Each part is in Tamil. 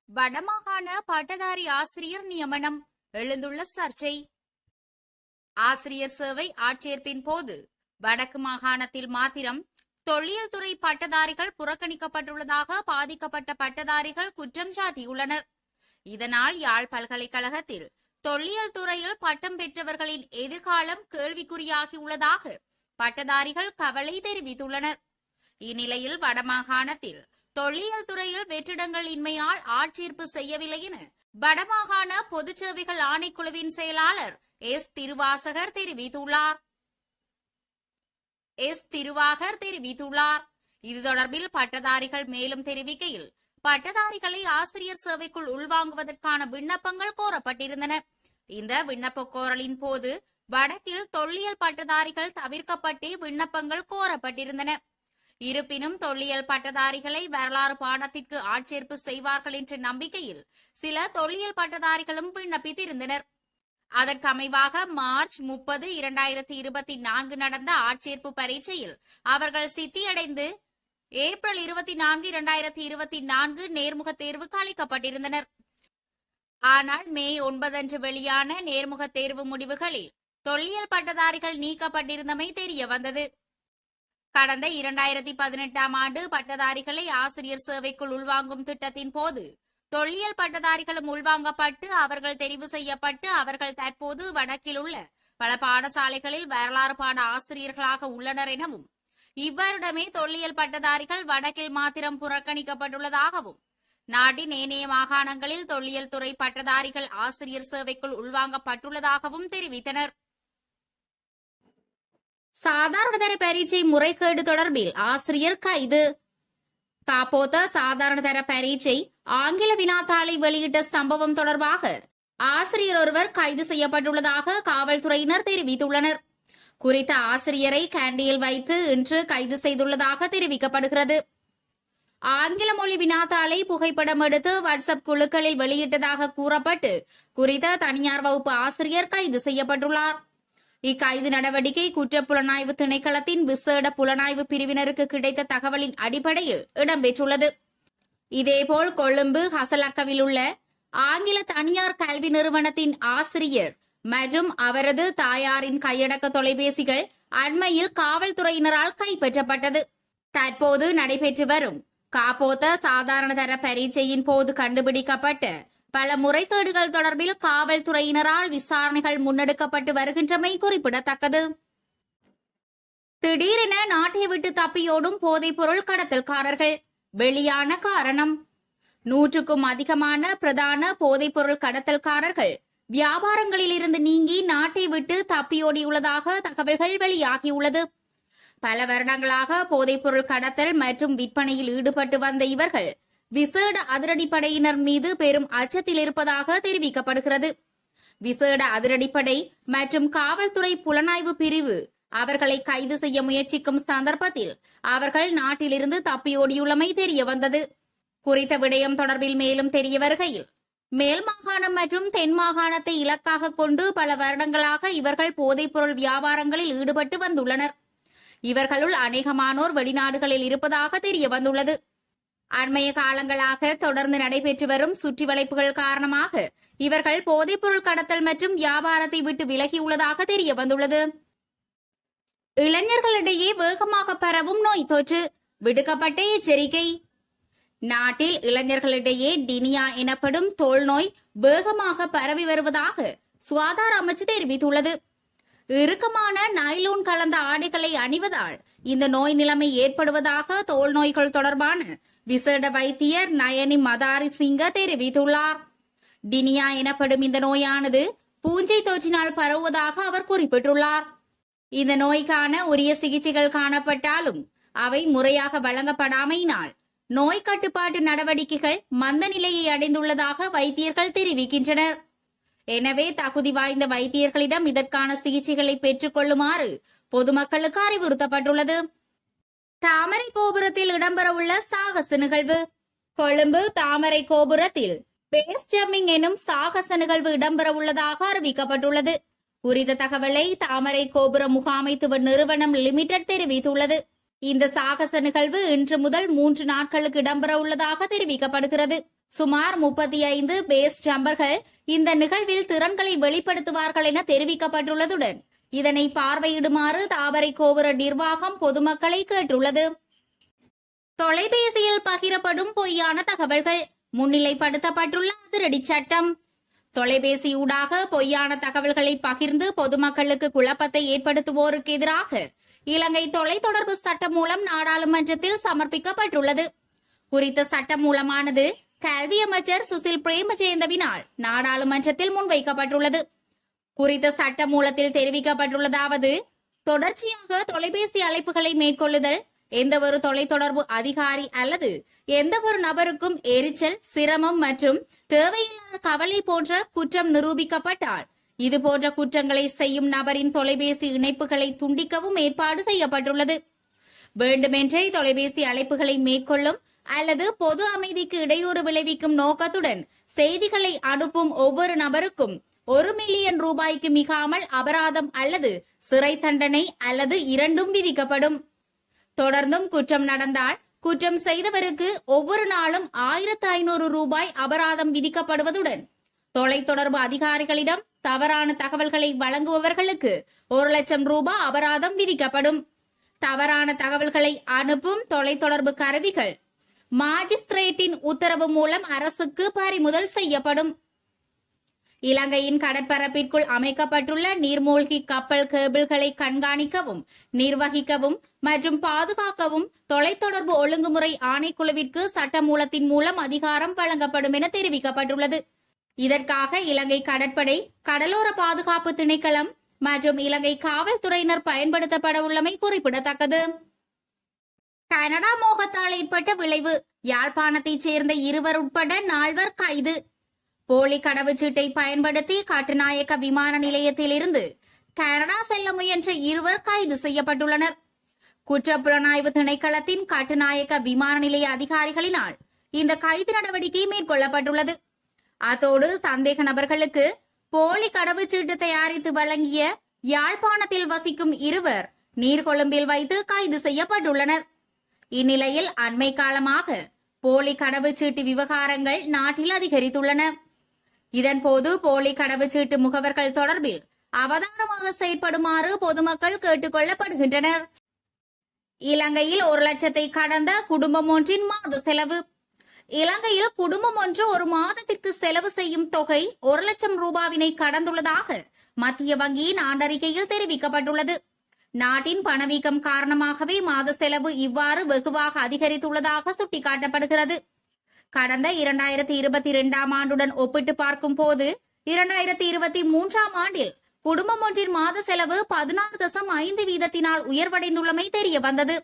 வடமாகாண பட்டதாரி ஆசிரியர் நியமனம் எழுந்துள்ள சர்ச்சை. ஆசிரியர் சேவை ஆட்சேர்ப்பின் போது வடக்கு மாகாணத்தில் மாத்திரம் தொல்லியல் துறை பட்டதாரிகள் புறக்கணிக்கப்பட்டுள்ளதாக பாதிக்கப்பட்ட பட்டதாரிகள் குற்றம் சாட்டியுள்ளனர். இதனால் யாழ் பல்கலைக்கழகத்தில் தொல்லியல் துறையில் பட்டம் பெற்றவர்களின் எதிர்காலம் கேள்விக்குறியாகியுள்ளதாக பட்டதாரிகள் கவலை தெரிவித்துள்ளனர். இந்நிலையில் வடமாகாணத்தில் தொல்லியல் துறையில் வெற்றிடங்கள் இன்மையால் ஆட்சேர்ப்பு செய்யவில்லை என வடமாகாண பொதுச் சேவைகள் ஆணைக்குழுவின் செயலாளர் எஸ் திருவாசகர் தெரிவித்துள்ளார். இது தொடர்பில் பட்டதாரிகள் மேலும் தெரிவிக்கையில், பட்டதாரிகளை ஆசிரியர் சேவைக்குள் உள்வாங்குவதற்கான விண்ணப்பங்கள் கோரப்பட்டிருந்தன. இந்த விண்ணப்ப கோரலின் போது வடக்கில் தொல்லியல் பட்டதாரிகள் தவிர்க்கப்பட்டே விண்ணப்பங்கள் கோரப்பட்டிருந்தன. இருப்பினும் தொல்லியல் பட்டதாரிகளை வரலாறு பாடத்திற்கு ஆட்சேர்ப்பு செய்வார்கள் என்ற நம்பிக்கையில் சில தொல்லியல் பட்டதாரிகளும் விண்ணப்பித்திருந்தனர். அதற்கமைவாக மார்ச் 30, 2024 நடந்த ஆட்சேர்ப்பு பரீட்சையில் அவர்கள் சித்தியடைந்து ஏப்ரல் 24, 2024 நேர்முக தேர்வுக்கு அளிக்கப்பட்டிருந்தனர். ஆனால் மே 9 அன்று வெளியான நேர்முக தேர்வு முடிவுகளில் தொல்லியல் பட்டதாரிகள் நீக்கப்பட்டிருந்தமை தெரிய வந்தது. கடந்த 2018ஆம் ஆண்டு பட்டதாரிகளை ஆசிரியர் சேவைக்குள் உள்வாங்கும் திட்டத்தின் போது தொல்லியல் பட்டதாரிகளும் உள்வாங்கப்பட்டு அவர்கள் தெரிவு செய்யப்பட்டு அவர்கள் தற்போது வடக்கில் உள்ள பல பாடசாலைகளில் வரலாறு பாட ஆசிரியர்களாக உள்ளனர் எனவும், இவ்வருடமே தொல்லியல் பட்டதாரிகள் வடக்கில் மாத்திரம் புறக்கணிக்கப்பட்டுள்ளதாகவும், நாட்டின் ஏனைய மாகாணங்களில் தொல்லியல் துறை பட்டதாரிகள் ஆசிரியர் சேவைக்குள் உள்வாங்கப்பட்டுள்ளதாகவும் தெரிவித்தனர். சாதாரண தர பரீட்சை முறைகேடு தொடர்பில் ஆசிரியர் கைது. காப்போத்த சாதாரண தர பரீட்சை ஆங்கில வினாத்தாளை வெளியிட்ட சம்பவம் தொடர்பாக ஆசிரியர் ஒருவர் கைது செய்யப்பட்டுள்ளதாக காவல்துறையினர் தெரிவித்துள்ளனர். குறித்த ஆசிரியரை கேண்டியில் வைத்து இன்று கைது செய்துள்ளதாக தெரிவிக்கப்படுகிறது. ஆங்கில மொழி வினாத்தாளை புகைப்படம் எடுத்து வாட்ஸ்அப் குழுக்களில் வெளியிட்டதாக கூறப்பட்டு குறித்த தனியார் வகுப்பு ஆசிரியர் கைது செய்யப்பட்டுள்ளார். இக்கைது நடவடிக்கை குற்றப்புலனாய்வு திணைக்களத்தின் விசேட புலனாய்வு பிரிவினருக்கு கிடைத்த தகவலின் அடிப்படையில் இடம்பெற்றுள்ளது. இதேபோல் கொழும்பு ஹசலக்கவில் உள்ள ஆங்கில தனியார் கல்வி நிறுவனத்தின் ஆசிரியர் மற்றும் அவரது தாயாரின் கையடக்க தொலைபேசிகள் அண்மையில் காவல்துறையினரால் கைப்பற்றப்பட்டது. தற்போது நடைபெற்று வரும் காப்போத்த சாதாரண தர பரீட்சையின் போது கண்டுபிடிக்கப்பட்ட பல முறைகேடுகள் தொடர்பில் காவல்துறையினரால் விசாரணைகள் முன்னெடுக்கப்பட்டு வருகின்றமை குறிப்பிடத்தக்கது. திடீரென நாட்டை விட்டு தப்பியோடும் போதைப்பொருள் கடத்தல்காரர்கள் வெளியான காரணம். 100க்கும் அதிகமான பிரதான போதைப்பொருள் கடத்தல்காரர்கள் வியாபாரங்களில் இருந்து நீங்கி நாட்டை விட்டு தப்பியோடியுள்ளதாக தகவல்கள் வெளியாகியுள்ளது. பல வருடங்களாக போதைப்பொருள் கடத்தல் மற்றும் விற்பனையில் ஈடுபட்டு வந்த இவர்கள் விசேட அதிரடிப்படையினர் மீது பெரும் அச்சத்தில் இருப்பதாக தெரிவிக்கப்படுகிறது. விசேட அதிரடிப்படை மற்றும் காவல்துறை புலனாய்வு பிரிவு அவர்களை கைது செய்ய முயற்சிக்கும் சந்தர்ப்பத்தில் அவர்கள் நாட்டிலிருந்து தப்பியோடியுள்ளமை தெரிய வந்தது. குறித்த விடயம் தொடர்பில் மேலும் தெரிய வருகையில், மேல் மாகாணம் மற்றும் தென் மாகாணத்தை இலக்காக கொண்டு பல வருடங்களாக இவர்கள் போதைப்பொருள் வியாபாரங்களில் ஈடுபட்டு வந்துள்ளனர். இவர்களுள் அநேகமானோர் வெளிநாடுகளில் இருப்பதாக தெரிய வந்துள்ளது. அண்மைய காலங்களாக தொடர்ந்து நடைபெற்று வரும் சுற்றி வளைப்புகள் காரணமாக இவர்கள் போதைப்பொருள் கடத்தல் மற்றும் வியாபாரத்தை விட்டு விலகியுள்ளதாக தெரிய வந்துள்ளது. இளைஞர்களிடையே வேகமாக பரவும் நோய் தொற்று, விடுக்கப்பட்ட எச்சரிக்கை. நாட்டில் இளைஞர்களிடையே டினியா எனப்படும் தோல் நோய் வேகமாக பரவி வருவதாக சுகாதார அமைச்சு தெரிவித்துள்ளது. இறுக்கமான நைலோன் கலந்த ஆடைகளை அணிவதால் இந்த நோய் நிலைமை ஏற்படுவதாக தோல் நோய்கள் தொடர்பான விசேட வைத்தியர் நயனி மதாரி சிங்க தெரிவித்துள்ளார். டினியா எனப்படும் இந்த நோயானது பூஞ்சை தொற்றினால் பரவுவதாக அவர் குறிப்பிட்டுள்ளார். இந்த நோய்க்கான உரிய சிகிச்சைகள் காணப்பட்டாலும் அவை முறையாக வழங்கப்படாமையினால் நோய் கட்டுப்பாட்டு நடவடிக்கைகள் மந்த நிலையை அடைந்துள்ளதாக வைத்தியர்கள் தெரிவிக்கின்றனர். எனவே தகுதி வாய்ந்த வைத்தியர்களிடம் இதற்கான சிகிச்சைகளை பெற்றுக் கொள்ளுமாறு பொதுமக்களுக்கு அறிவுறுத்தப்பட்டுள்ளது. தாமரை கோபுரத்தில் இடம்பெறவுள்ள சாகச நிகழ்வு. கொழும்பு தாமரை கோபுரத்தில் பேஸ் ஜம்பிங் எனும் சாகச நிகழ்வு இடம்பெறவுள்ளதாக அறிவிக்கப்பட்டுள்ளது. குறித்த தகவலை தாமரை கோபுர முகாமைத்துவ நிறுவனம் லிமிடெட் தெரிவித்துள்ளது. இந்த சாகச நிகழ்வு இன்று முதல் 3 நாட்களுக்கு இடம்பெற உள்ளதாக தெரிவிக்கப்படுகிறது. சுமார் 35 பேஸ் ஜம்பர்கள் இந்த நிகழ்வில் திறன்களை வெளிப்படுத்துவார்கள் என தெரிவிக்கப்பட்டுள்ளதுடன் இதனை பார்வையிடுமாறு தாமரை கோபுர நிர்வாகம் பொதுமக்களை கேட்டுள்ளது. தொலைபேசியில் பகிரப்படும் பொய்யான தகவல்கள் முன்னிலைப்படுத்தப்பட்டுள்ள அதிரடி சட்டம். தொலைபேசியூடாக பொய்யான தகவல்களை பகிர்ந்து பொதுமக்களுக்கு குழப்பத்தை ஏற்படுத்துவோருக்கு எதிராக இலங்கை தொலைத்தொடர்பு சட்டம் மூலம் நாடாளுமன்றத்தில் சமர்ப்பிக்கப்பட்டுள்ளது. குறித்த சட்டம் மூலமானது கல்வி அமைச்சர் சுசில் பிரேமஜெயந்தவினால் நாடாளுமன்றத்தில் முன்வைக்கப்பட்டுள்ளது. குறித்த சட்ட மூலத்தில் தெரிவிக்கப்பட்டுள்ளதாவது, தொடர்ச்சியாக தொலைபேசி அழைப்புகளை மேற்கொள்ளுதல் எந்தவொரு தொலைத்தொடர்பு அதிகாரி அல்லது எந்தவொரு நபருக்கும் எரிச்சல், சிரமம் மற்றும் தேவையில்லாத கவலை போன்ற குற்றம் நிரூபிக்கப்பட்டால் இதுபோன்ற குற்றங்களை செய்யும் நபரின் தொலைபேசி இணைப்புகளை துண்டிக்கவும் ஏற்பாடு செய்யப்பட்டுள்ளது. வேண்டுமென்றே தொலைபேசி அழைப்புகளை மேற்கொள்ளும் அல்லது பொது அமைதிக்கு இடையூறு விளைவிக்கும் நோக்கத்துடன் செய்திகளை அனுப்பும் ஒவ்வொரு நபருக்கும் 1 மில்லியன் ரூபாய்க்கு மிகாமல் அபராதம் அல்லது சிறை தண்டனை அல்லது இரண்டும் விதிக்கப்படும். தொடர்ந்தும் குற்றம் நடந்தால் குற்றம் செய்தவருக்கு ஒவ்வொரு நாளும் 1500 ரூபாய் அபராதம் விதிக்கப்படுவதுடன் தொலைத்தொடர்பு அதிகாரிகளிடம் தவறான தகவல்களை வழங்குபவர்களுக்கு 1 லட்சம் ரூபாய் அபராதம் விதிக்கப்படும். தவறான தகவல்களை அனுப்பும் தொலைத்தொடர்பு கருவிகள் மாஜிஸ்திரேட்டின் உத்தரவு மூலம் அரசுக்கு பறிமுதல் செய்யப்படும். இலங்கையின் கடற்பரப்பிற்குள் அமைக்கப்பட்டுள்ள நீர்மூழ்கி கப்பல் கேபிள்களை கண்காணிக்கவும், நிர்வகிக்கவும் மற்றும் பாதுகாக்கவும் தொலைத்தொடர்பு ஒழுங்குமுறை ஆணைக்குழுவிற்கு சட்டமூலத்தின் மூலம் அதிகாரம் வழங்கப்படும் என தெரிவிக்கப்பட்டுள்ளது. இதற்காக இலங்கை கடற்படை, கடலோர பாதுகாப்பு திணைக்களம் மற்றும் இலங்கை காவல்துறையினர் பயன்படுத்தப்பட உள்ளமை குறிப்பிடத்தக்கது. கனடா மோகத்தால் ஏற்பட்ட விளைவு. யாழ்ப்பாணத்தைச் சேர்ந்த 2 உட்பட 4 கைது. போலி கடவுச்சீட்டை பயன்படுத்தி கட்டுநாயக்க விமான நிலையத்திலிருந்து கனடா செல்ல முயன்ற 2 கைது செய்யப்பட்டுள்ளனர். குற்றப்புலனாய்வு திணைக்களத்தின் கட்டுநாயக்க விமான நிலைய அதிகாரிகளினால் இந்த கைது நடவடிக்கை மேற்கொள்ளப்பட்டுள்ளது. அத்தோடு சந்தேக நபர்களுக்கு போலி கடவுச்சீட்டு தயாரித்து வழங்கிய யாழ்ப்பாணத்தில் வசிக்கும் 2 நீர்கொழும்பில் வைத்து கைது செய்யப்பட்டுள்ளனர். இந்நிலையில் அண்மை காலமாக போலி கடவுச்சீட்டு விவகாரங்கள் நாட்டில் அதிகரித்துள்ளன. இதன்போது போலி கடவுச்சீட்டு முகவர்கள் தொடர்பில் அவதானமாக செயற்படுமாறு பொதுமக்கள் கேட்டுக் கொள்ளப்படுகின்றனர். இலங்கையில் 1 லட்சத்தை கடந்த குடும்பம் ஒன்றின் மாத செலவு. இலங்கையில் குடும்பம் ஒன்று ஒரு மாதத்திற்கு செலவு செய்யும் தொகை 1 லட்சம் ரூபாவினை கடந்துள்ளதாக மத்திய வங்கியின் ஆண்டறிக்கையில் தெரிவிக்கப்பட்டுள்ளது. நாட்டின் பணவீக்கம் காரணமாகவே மாத செலவு இவ்வாறு வெகுவாக அதிகரித்துள்ளதாக சுட்டிக்காட்டப்படுகிறது. கடந்த 2022 ஆண்டுடன் ஒப்பிட்டு பார்க்கும் போது 2023 ஆண்டில் குடும்பம் ஒன்றின் மாத செலவு 16.5% உயர்வடைந்துள்ளமை தெரிய வந்தது.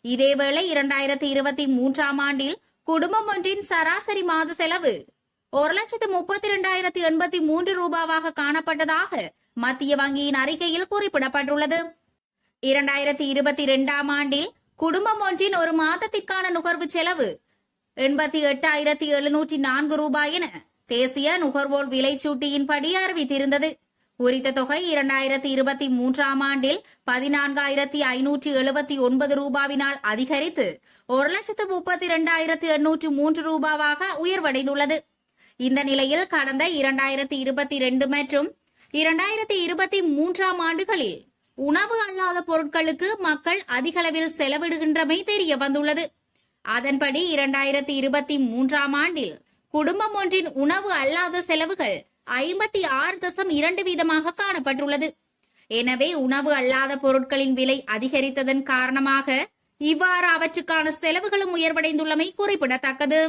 இதேவேளை 2023 ஆண்டில் குடும்பம் ஒன்றின் சராசரி மாத செலவு 1,32,083 ரூபாவாக காணப்பட்டதாக மத்திய வங்கியின் அறிக்கையில் குறிப்பிடப்பட்டுள்ளது. 2022 ஆண்டில் குடும்பம் ஒன்றின் ஒரு மாதத்திற்கான நுகர்வு செலவு 88,704 ரூபாய் என தேசிய நுகர்வோர் விலைச்சூட்டியின்படி அறிவித்திருந்தது. குறித்த தொகை 2023 ஆண்டில் 14,579 ரூபாவினால் அதிகரித்து 1,32,803 ரூபாவாக உயர்வடைந்துள்ளது. இந்த நிலையில் கடந்த 2022 மற்றும் 2023 ஆண்டுகளில் உணவு அல்லாத பொருட்களுக்கு மக்கள் அதிகளவில் செலவிடுகின்றமை தெரிய வந்துள்ளது. அதன்படி 2023 ஆண்டில் குடும்பம் ஒன்றின் உணவு அல்லாத செலவுகள் 56.2% காணப்பட்டுள்ளது. எனவே உணவு அல்லாத பொருட்களின் விலை அதிகரித்ததன் காரணமாக இவ்வாறு அவற்றுக்கான செலவுகளும் உயர்வடைந்துள்ளமை குறிப்பிடத்தக்கது.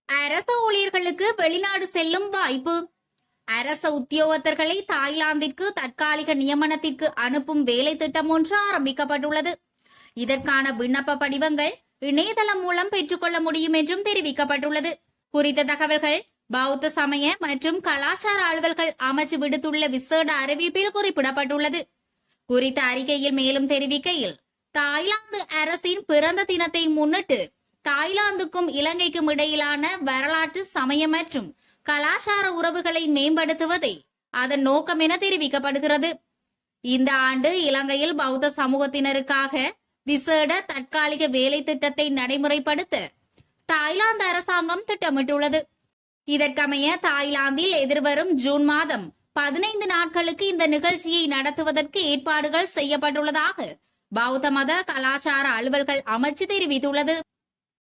அரசு ஊழியர்களுக்கு வெளிநாடு செல்லும் வாய்ப்பு. அரச உத்தியோகத்தர்களை தாய்லாந்திற்கு தற்காலிக நியமனத்திற்கு அனுப்பும் வேலை திட்டம் ஒன்று ஆரம்பிக்கப்பட்டுள்ளது. இதற்கான விண்ணப்ப படிவங்கள் இணையதளம் மூலம் பெற்றுக்கொள்ள முடியும் என்றும் தெரிவிக்கப்பட்டுள்ளது. குறித்த தகவல்கள் பௌத்த சமய மற்றும் கலாச்சார அலுவல்கள் அமைச்சு விடுத்துள்ள விசேட அறிவிப்பில் குறிப்பிடப்பட்டுள்ளது. குறித்த அறிக்கையில் மேலும் தெரிவிக்கையில், தாய்லாந்து அரசின் பிறந்த தினத்தை முன்னிட்டு தாய்லாந்துக்கும் இலங்கைக்கும் இடையிலான வரலாற்று, சமய மற்றும் கலாச்சார உறவுகளை மேம்படுத்துவதே அதன் நோக்கம் என தெரிவிக்கப்படுகிறது. இந்த ஆண்டு இலங்கையில் பௌத்த சமூகத்தினருக்காக விசேட தற்காலிக வேலை திட்டத்தை நடைமுறைப்படுத்த தாய்லாந்து அரசாங்கம் திட்டமிட்டுள்ளது. இதற்கமைய தாய்லாந்தில் எதிர்வரும் ஜூன் மாதம் 15 நாட்களுக்கு இந்த நிகழ்ச்சியை நடத்துவதற்கு ஏற்பாடுகள் செய்யப்பட்டுள்ளதாக பௌத்த மத கலாச்சார அலுவல்கள் அமைச்சு தெரிவித்துள்ளது.